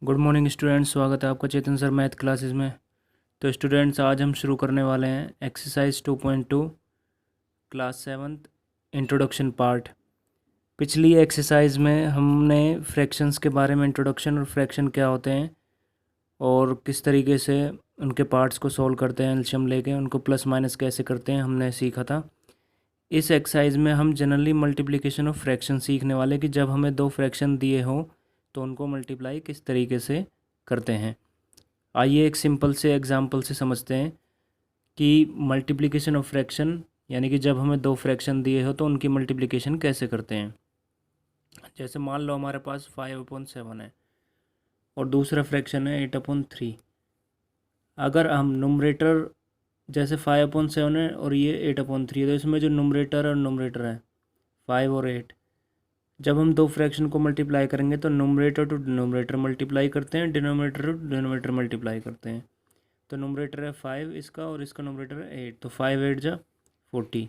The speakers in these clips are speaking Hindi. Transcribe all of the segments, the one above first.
गुड मॉर्निंग स्टूडेंट्स, स्वागत है आपका चेतन सर मैथ क्लासेस में। तो स्टूडेंट्स, आज हम शुरू करने वाले हैं exercise 2.2 class 7th introduction part. पिछली एक्सरसाइज में हमने फ्रैक्शंस के बारे में इंट्रोडक्शन और फ्रैक्शन क्या होते हैं और किस तरीके से उनके पार्ट्स को सॉल्व करते हैं, एलसीएम लेके उनको प्लस माइनस कैसे करते हैं, हमने सीखा था। इस एक्सरसाइज में हम जनरली मल्टीप्लिकेशन ऑफ फ्रैक्शन सीखने वाले कि जब हमें दो फ्रैक्शन दिए हों तो उनको मल्टीप्लाई किस तरीके से करते हैं। आइए एक सिंपल से एग्जांपल से समझते हैं कि मल्टीप्लिकेशन ऑफ फ्रैक्शन यानी कि जब हमें दो फ्रैक्शन दिए हो तो उनकी मल्टीप्लिकेशन कैसे करते हैं। जैसे मान लो हमारे पास 5/7 है और दूसरा फ्रैक्शन है 8/3। अगर हम नुमरेटर जैसे 5/7 है और ये 8/3 है, तो इसमें जो नुमरेटर और नुमरेटर है 5 और 8, जब हम दो फ्रैक्शन को मल्टीप्लाई करेंगे तो नुमरेटर टू डिनोमिनेटर मल्टीप्लाई करते हैं, डिनोमिनेटर टू डिनोमिनेटर मल्टीप्लाई करते हैं। तो नोमरेटर है 5 इसका और इसका नोमरेटर है 8, तो 5 8 जा 40।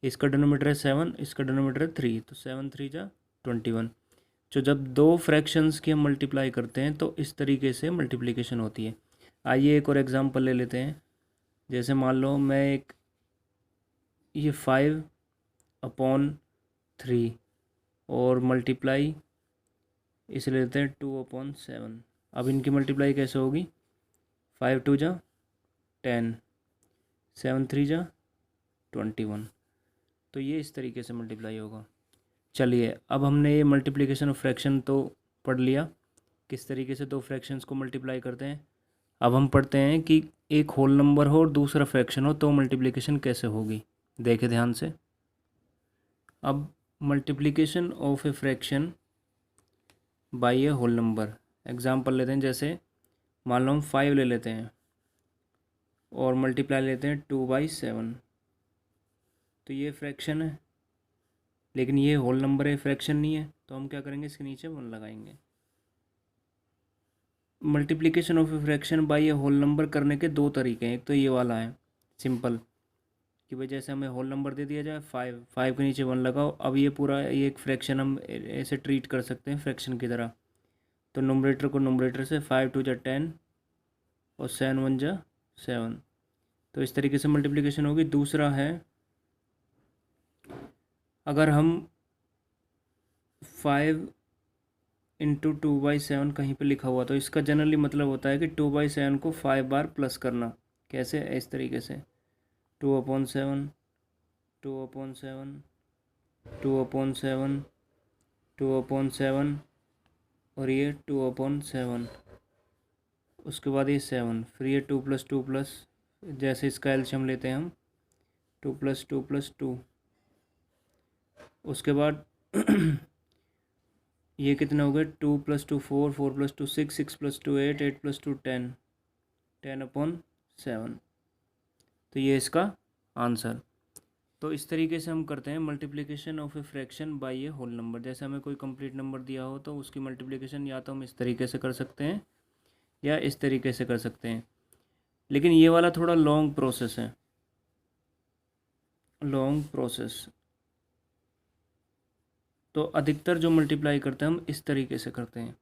इसका डिनोमिनेटर है 7, इसका डिनोमिनेटर है 3, तो 7 3 जा 21। जो जब दो फ्रैक्शंस की हम मल्टीप्लाई करते हैं तो इस तरीके से मल्टीप्लिकेशन होती है। आइए एक और एग्जांपल ले लेते हैं। जैसे मान लो मैं ये 5/3 और मल्टीप्लाई इसे लेते हैं 2/7। अब इनकी मल्टीप्लाई कैसे होगी? 5 2 जा 10, 7 3 जा 21। तो ये इस तरीके से मल्टीप्लाई होगा। चलिए, अब हमने ये मल्टीप्लिकेशन ऑफ फ्रैक्शन तो पढ़ लिया, किस तरीके से दो फ्रैक्शंस को मल्टीप्लाई करते हैं। अब हम पढ़ते हैं कि एक होल नंबर हो और दूसरा फ्रैक्शन हो तो मल्टीप्लिकेशन कैसे होगी। देखें ध्यान से। अब multiplication of a fraction by a whole number, example लेते हैं। जैसे मान लो हम 5 ले लेते हैं और मल्टीप्लाई लेते हैं 2/7। तो ये फ्रैक्शन है लेकिन ये होल नंबर है, फ्रैक्शन नहीं है, तो हम क्या करेंगे, इसके नीचे 1 लगाएंगे। Multiplication of a fraction by a whole number करने के दो तरीके हैं। एक तो ये वाला है सिंपल कि भाई जैसे हमें होल नंबर दे दिया जाए 5, 5 के नीचे 1 लगाओ। अब ये पूरा ये एक फ्रैक्शन हम ऐसे ट्रीट कर सकते हैं फ्रैक्शन की तरह। तो नोमरेटर को नोमरेटर से 5 2 जा 10 और 7 1 जा 7। तो इस तरीके से मल्टीप्लिकेशन होगी। दूसरा है, अगर हम 5 इंटू 2/7 कहीं पे लिखा हुआ तो इसका जनरली मतलब होता है कि 2/7 को 5 बार प्लस करना। कैसे? इस तरीके से 2/7 2/7 2/7 2/7 और ये 2/7, उसके बाद ये 7, फिर ये 2 + 2 प्लस, जैसे इसका एलसीएम लेते हैं हम 2 + 2 + 2। उसके बाद ये कितने हो गए? 2 + 2 4, 4 + 2 6, 6 + 2 8, 8 + 2 10, 10/7। तो ये इसका आंसर। तो इस तरीके से हम करते हैं multiplication of a fraction by a whole number. जैसे हमें कोई कंप्लीट नंबर दिया हो तो उसकी मल्टीप्लिकेशन या तो हम इस तरीके से कर सकते हैं या इस तरीके से कर सकते हैं। लेकिन ये वाला थोड़ा लॉन्ग प्रोसेस है, लॉन्ग प्रोसेस। तो अधिकतर जो मल्टीप्लाई करते हैं हम इस तरीके से करते हैं।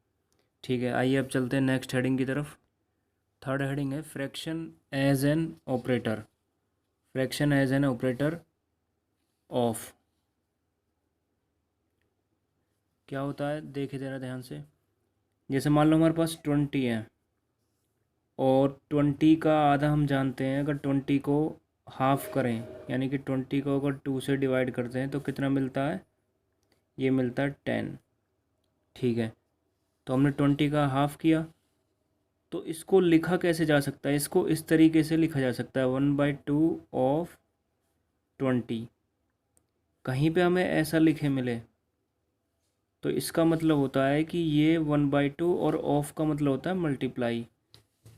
ठीक है, आइए अब चलते हैं नेक्स्ट हेडिंग की तरफ। थर्ड हेडिंग है fraction as an operator. Fraction as an operator of क्या होता है, देखे जरा ध्यान से। जैसे मान लो हमारे पास 20 है और 20 का आधा हम जानते हैं। अगर 20 को हाफ करें यानी कि 20 को अगर 2 से डिवाइड करते हैं तो कितना मिलता है? ये मिलता है 10। ठीक है, तो हमने 20 का हाफ किया। तो इसको लिखा कैसे जा सकता है? इसको इस तरीके से लिखा जा सकता है 1/2 ऑफ 20। कहीं पे हमें ऐसा लिखे मिले तो इसका मतलब होता है कि ये 1/2 और ऑफ का मतलब होता है मल्टीप्लाई।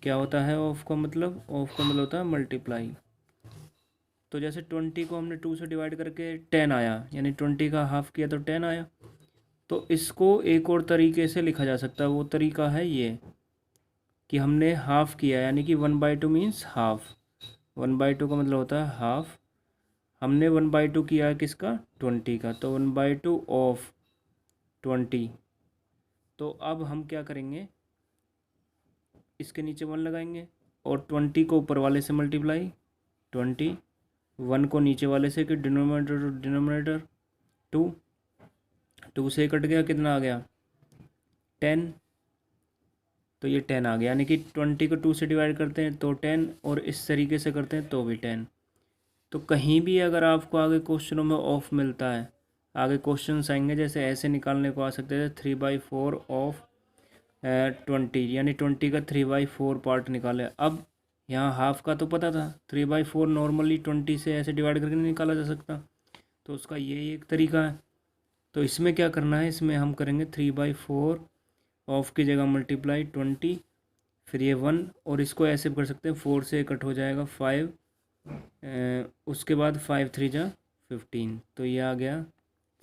क्या होता है ऑफ का मतलब? ऑफ का मतलब होता है मल्टीप्लाई। तो जैसे 20 को हमने 2 से डिवाइड करके 10 आया, यानी 20 का हाफ किया तो 10 आया। तो इसको एक और तरीके से लिखा जा सकता है। वो तरीका है ये कि हमने हाफ किया यानी कि 1/2 मीन्स हाफ। 1/2 का मतलब होता है हाफ। हमने 1/2 किया किसका? 20 का, तो 1/2 ऑफ 20। तो अब हम क्या करेंगे, इसके नीचे 1 लगाएंगे और 20 को ऊपर वाले से मल्टीप्लाई 20, 1 को नीचे वाले से कि डिनोमिनेटर टू डिनोमिनेटर 2, 2 से कट गया, कितना आ गया 10, तो ये 10 आ गया। यानी कि 20 को 2 से डिवाइड करते हैं तो 10, और इस तरीके से करते हैं तो भी 10। तो कहीं भी अगर आपको आगे क्वेश्चनों में ऑफ मिलता है, आगे क्वेश्चन आएंगे जैसे ऐसे निकालने को आ सकते थे 3/4 ऑफ 20, यानी 20 का 3/4 पार्ट निकाले। अब यहाँ हाफ का तो पता था, 3/4 नॉर्मली 20 से ऐसे डिवाइड करके नहीं निकाला जा सकता, तो उसका ये एक तरीका है। तो इसमें क्या करना है, इसमें हम करेंगे 3/4 ऑफ की जगह मल्टीप्लाई 20, फिर ये 1, और इसको ऐसे कर सकते हैं 4 से कट हो जाएगा 5, उसके बाद 5 3 जा 15, तो ये आ गया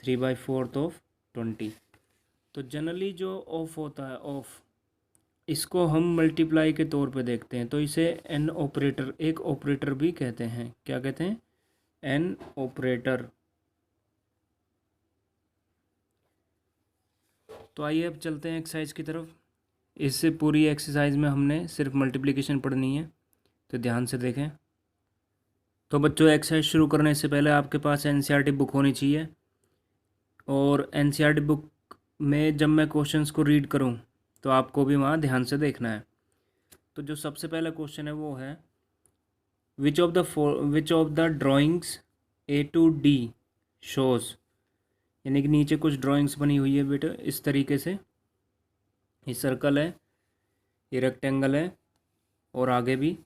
3/4 ऑफ 20। तो जनरली जो ऑफ होता है ऑफ, इसको हम मल्टीप्लाई के तौर पे देखते हैं, तो इसे एन ऑपरेटर, एक ऑपरेटर भी कहते हैं। क्या कहते हैं, एन ऑपरेटर। तो आइए अब चलते हैं एक्सरसाइज की तरफ। इससे पूरी एक्सरसाइज में हमने सिर्फ मल्टीप्लिकेशन पढ़नी है, तो ध्यान से देखें। तो बच्चों, एक्सरसाइज शुरू करने से पहले आपके पास एनसीईआरटी बुक होनी चाहिए, और एनसीईआरटी बुक में जब मैं क्वेश्चंस को रीड करूं तो आपको भी वहाँ ध्यान से देखना है। तो जो सबसे पहला क्वेश्चन है वो है, which of the drawings A to D shows, यानी कि नीचे कुछ ड्राइंग्स बनी हुई है बेटा इस तरीके से, ये सर्कल है, ये रेक्टेंगल है, और आगे भी।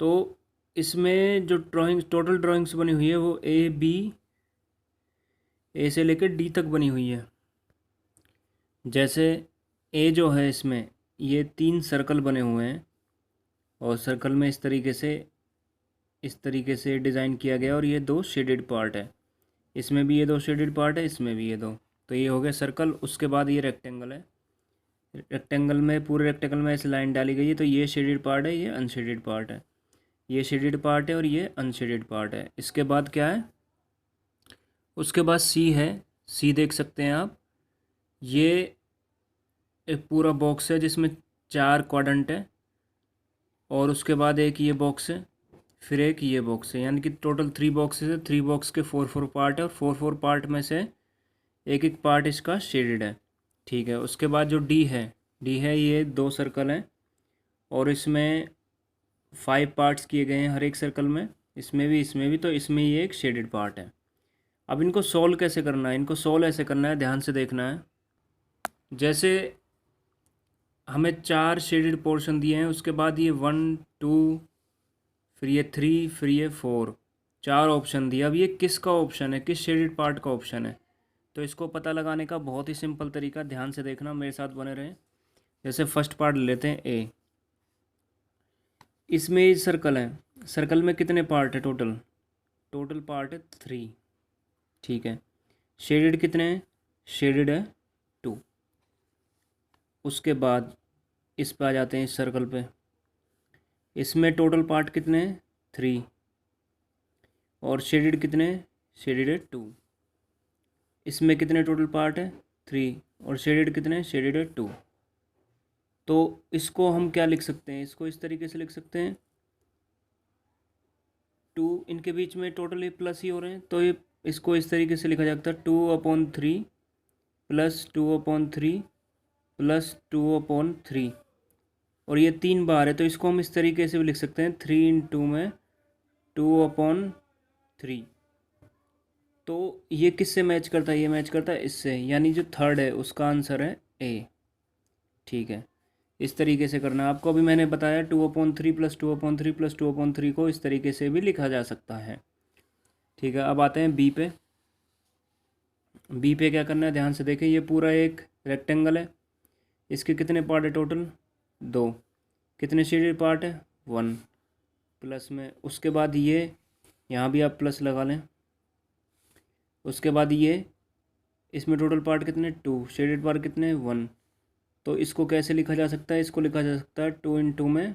तो इसमें जो ड्राइंग्स, टोटल ड्राइंग्स बनी हुई है वो ए से लेकर डी तक बनी हुई है। जैसे ए जो है, इसमें ये 3 सर्कल बने हुए हैं, और सर्कल में इस तरीके से डिज़ाइन किया गया, और ये 2 शेडेड पार्ट है, इसमें भी ये 2 शेडेड पार्ट है, इसमें भी ये 2, तो ये हो गया सर्कल। उसके बाद ये रेक्टेंगल है, रेक्टेंगल में, पूरे रेक्टेंगल में ऐसे लाइन डाली गई है, तो ये शेडेड पार्ट है, ये अनशेडेड पार्ट है, ये शेडेड पार्ट है और ये अनशेडेड पार्ट है। इसके बाद क्या है, उसके बाद सी है, सी देख सकते हैं आप, ये एक पूरा बॉक्स है जिसमें 4 क्वाड्रेंट है, और उसके बाद एक ये बॉक्स है, फिर एक ये बॉक्स है, यानी कि टोटल 3 बॉक्सेस है। 3 बॉक्स के 4 पार्ट है, और 4 पार्ट में से एक एक पार्ट इसका शेडेड है, ठीक है। उसके बाद जो डी है, ये 2 सर्कल हैं, और इसमें 5 पार्ट्स किए गए हैं हर एक सर्कल में, इसमें भी, तो इसमें ये एक शेडेड पार्ट है। अब इनको सोल्व कैसे करना है, इनको सोल्व ऐसे करना है, ध्यान से देखना है। जैसे हमें 4 शेडेड पोर्शन दिए हैं, उसके बाद ये 1 2, फिर ये 3, फिर ये 4, 4 ऑप्शन दिए। अब ये किसका ऑप्शन है, किस शेडेड पार्ट का ऑप्शन है, तो इसको पता लगाने का बहुत ही सिंपल तरीका, ध्यान से देखना, मेरे साथ बने रहें। जैसे फर्स्ट पार्ट लेते हैं ए, इसमें ये सर्कल है, सर्कल में कितने पार्ट है, टोटल पार्ट है 3, ठीक है। शेडेड कितने हैं, शेडेड है 2। उसके बाद इस पे आ जाते हैं, इस सर्कल पे, इसमें टोटल पार्ट कितने हैं 3, और शेडेड कितने हैं, शेडेड है 2। इसमें कितने टोटल पार्ट है 3, और शेडेड कितने हैं, शेडेड है 2। तो इसको हम क्या लिख सकते हैं, इसको इस तरीके से लिख सकते हैं, 2 इनके बीच में टोटल ये प्लस ही हो रहे हैं, तो ये इसको इस तरीके से लिखा जाता है 2/3 प्लस 2/3 प्लस 2/3, और ये 3 बार है, तो इसको हम इस तरीके से भी लिख सकते हैं 3 × 2 में 2/3। तो ये किससे मैच करता है, ये मैच करता है इससे, यानी जो थर्ड है उसका आंसर है ए, ठीक है। इस तरीके से करना है आपको। अभी मैंने बताया 2/3 प्लस 2/3 प्लस 2/3 को इस तरीके से भी लिखा जा सकता है, ठीक है। अब आते हैं बी पे। बी पे क्या करना है, ध्यान से देखें, ये पूरा एक रेक्टेंगल है, इसके कितने पार्ट है टोटल 2, कितने शेडेड पार्ट है 1, प्लस में, उसके बाद ये यहाँ भी आप प्लस लगा लें, उसके बाद ये इसमें टोटल पार्ट कितने 2, शेडेड पार्ट कितने 1। तो इसको कैसे लिखा जा सकता है, इसको लिखा जा सकता है 2 × 2 में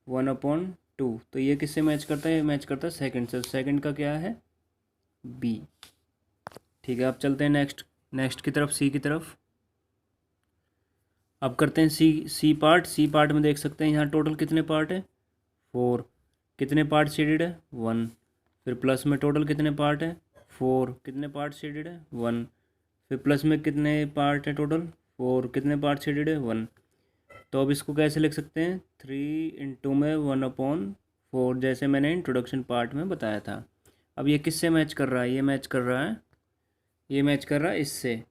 1/2। तो ये किससे मैच करता है, ये मैच करता है सेकंड से, सेकंड का क्या है बी, ठीक है। अब चलते हैं नेक्स्ट की तरफ, सी की तरफ। अब करते हैं सी पार्ट। सी पार्ट में देख सकते हैं यहाँ टोटल कितने पार्ट है 4। कितने पार्ट शेडेड है 1। फिर प्लस में टोटल कितने पार्ट है 4। कितने पार्ट शेडेड है 1। फिर प्लस में कितने पार्ट है टोटल 4। कितने पार्ट शेडेड है 1। तो अब इसको कैसे लिख सकते हैं 3 में 1/4, जैसे मैंने इंट्रोडक्शन पार्ट में बताया था। अब ये किससे मैच कर रहा है, ये मैच कर रहा है इससे,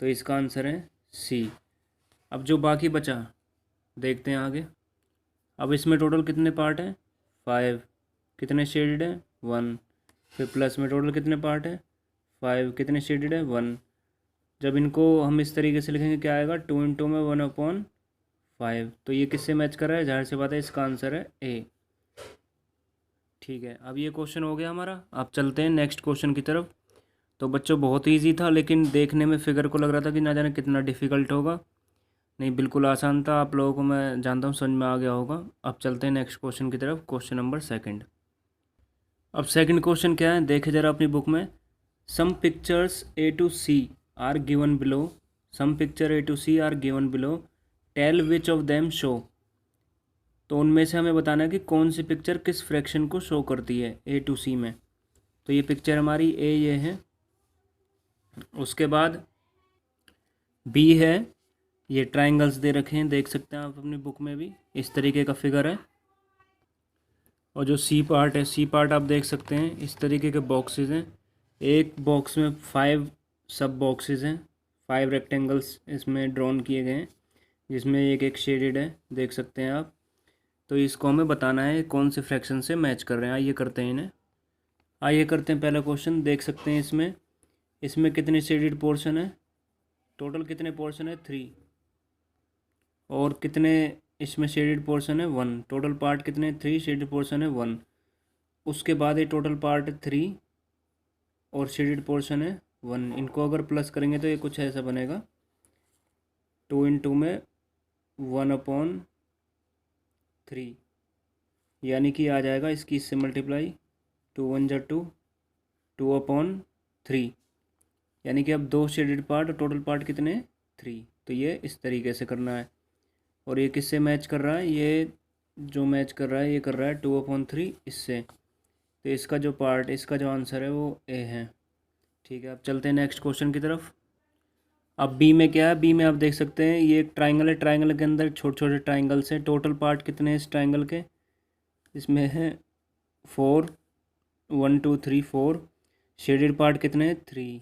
तो इसका आंसर है सी। अब जो बाकी बचा देखते हैं आगे। अब इसमें टोटल कितने पार्ट हैं 5। कितने शेडेड है 1। फिर प्लस में टोटल कितने पार्ट है 5। कितने शेडेड है 1। जब इनको हम इस तरीके से लिखेंगे क्या आएगा 2 में 1/5। तो ये किससे मैच कर रहा है, जाहिर सी बात है इसका आंसर है ए। ठीक है, अब ये क्वेश्चन हो गया हमारा। अब चलते हैं नेक्स्ट क्वेश्चन की तरफ। तो बच्चों बहुत ईजी था, लेकिन देखने में फिगर को लग रहा था कि ना जाने कितना डिफ़िकल्ट होगा। नहीं, बिल्कुल आसान था। आप लोगों को मैं जानता हूँ समझ में आ गया होगा। अब चलते हैं नेक्स्ट क्वेश्चन की तरफ, क्वेश्चन नंबर 2। अब सेकंड क्वेश्चन क्या है देखे ज़रा अपनी बुक में। Some pictures A to C are given below. Some picture A to C are given below, tell which of them show. तो उनमें से हमें बताना है कि कौन सी पिक्चर किस फ्रैक्शन को शो करती है A to C में। तो ये पिक्चर हमारी A ये है, उसके बाद B है। ये ट्रायंगल्स दे रखे हैं, देख सकते हैं आप अपनी बुक में भी, इस तरीके का फिगर है। और जो सी पार्ट है, सी पार्ट आप देख सकते हैं इस तरीके के बॉक्सेस हैं। एक बॉक्स में 5 सब बॉक्सेस हैं, 5 रेक्टेंगल्स इसमें ड्रॉन किए गए हैं, जिसमें एक एक शेडेड है, देख सकते हैं आप। तो इसको हमें बताना है कौन से फ्रैक्शन से मैच कर रहे हैं। आइए करते हैं इन्हें। आइए करते हैं पहला क्वेश्चन। देख सकते हैं इसमें कितने शेडेड पोर्शन है, टोटल कितने पोर्शन है 3। और कितने इसमें शेडेड पोर्शन है 1। टोटल पार्ट कितने 3, शेडेड पोर्शन है 1। उसके बाद ये टोटल पार्ट 3 और शेडेड पोर्शन है 1। इनको अगर प्लस करेंगे तो ये कुछ ऐसा बनेगा 2 में 1/3, यानी कि आ जाएगा इसकी इससे मल्टीप्लाई 2 1 जा 2, 2/3, यानी कि अब 2 शेडेड पार्ट और टोटल पार्ट कितने 3। तो ये इस तरीके से करना है। और ये किससे मैच कर रहा है, ये जो मैच कर रहा है ये कर रहा है 2/3 इससे। तो इसका जो आंसर है वो ए है। ठीक है, अब चलते हैं नेक्स्ट क्वेश्चन की तरफ। अब बी में क्या है, बी में आप देख सकते हैं ये एक ट्राइंगल है, ट्राइंगल के अंदर छोटे छोटे ट्राइंगल्स हैं। टोटल पार्ट कितने हैं इस ट्राइंगल के, इसमें है 4, 1 2 3 4। शेडेड पार्ट कितने हैं 3।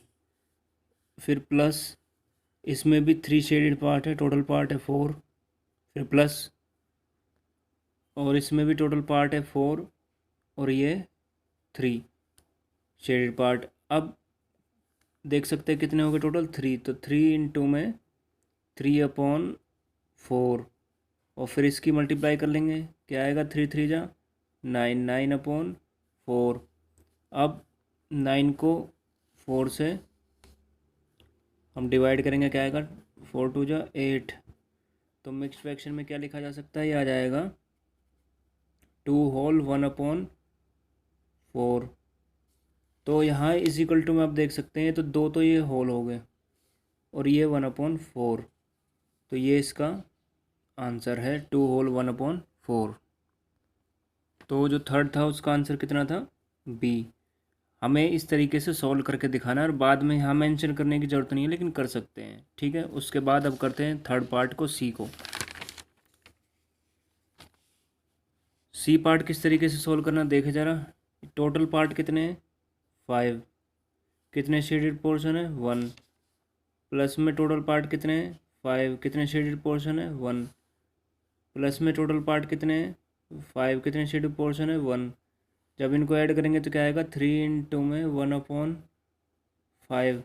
फिर प्लस इसमें भी 3 शेडेड पार्ट है, टोटल पार्ट है 4। फिर प्लस और इसमें भी टोटल पार्ट है 4 और ये 3 शेडेड पार्ट। अब देख सकते हैं कितने हो गए टोटल 3। तो 3 में 3/4 और फिर इसकी मल्टीप्लाई कर लेंगे, क्या आएगा 3 3 जा 9, 9/4। अब 9 को 4 से हम डिवाइड करेंगे, क्या आएगा 4 2 जा 8। तो मिक्स फ्रैक्शन में क्या लिखा जा सकता है, ये आ जाएगा 2 होल 1/4। तो यहाँ इज इक्वल टू में आप देख सकते हैं तो 2 तो ये होल हो गए और ये 1/4। तो ये इसका आंसर है 2 होल 1/4। तो जो थर्ड था उसका आंसर कितना था बी। हमें इस तरीके से सॉल्व करके दिखाना है और बाद में यहाँ मेंशन करने की ज़रूरत नहीं है, लेकिन कर सकते हैं। ठीक है, उसके बाद अब करते हैं थर्ड पार्ट को, सी को। सी पार्ट किस तरीके से सॉल्व करना देखे ज़रा। टोटल पार्ट कितने हैं 5। कितने शेडेड पोर्शन है 1। प्लस में टोटल पार्ट कितने हैं 5। कितने शेडेड पोर्शन है 1। प्लस में टोटल पार्ट कितने हैं 5। कितने शेडेड पोर्शन है 1। जब इनको ऐड करेंगे तो क्या आएगा 3 में 1/5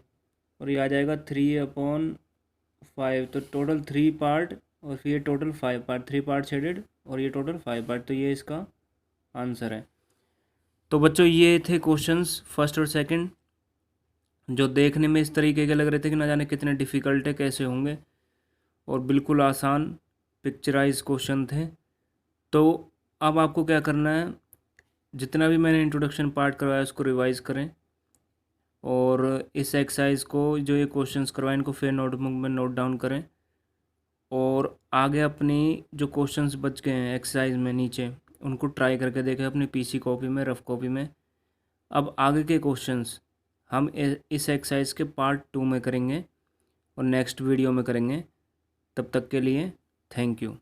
और ये आ जाएगा 3/5। तो टोटल 3 पार्ट और फिर ये टोटल 5 पार्ट, 3 पार्ट शेडेड और ये टोटल 5 पार्ट। तो ये इसका आंसर है। तो बच्चों ये थे क्वेश्चंस फर्स्ट और सेकंड, जो देखने में इस तरीके के लग रहे थे कि ना जाने कितने डिफ़िकल्ट है, कैसे होंगे, और बिल्कुल आसान पिक्चराइज क्वेश्चन थे। तो अब आपको क्या करना है, जितना भी मैंने इंट्रोडक्शन पार्ट करवाया उसको रिवाइज़ करें और इस एक्सरसाइज को जो ये क्वेश्चंस करवाएं इनको फिर नोटबुक में नोट डाउन करें और आगे अपनी जो क्वेश्चंस बच गए हैं एक्सरसाइज में नीचे, उनको ट्राई करके देखें अपनी पीसी कॉपी में, रफ कॉपी में। अब आगे के क्वेश्चंस हम इस एक्सरसाइज के पार्ट 2 में करेंगे और नेक्स्ट वीडियो में करेंगे। तब तक के लिए थैंक यू।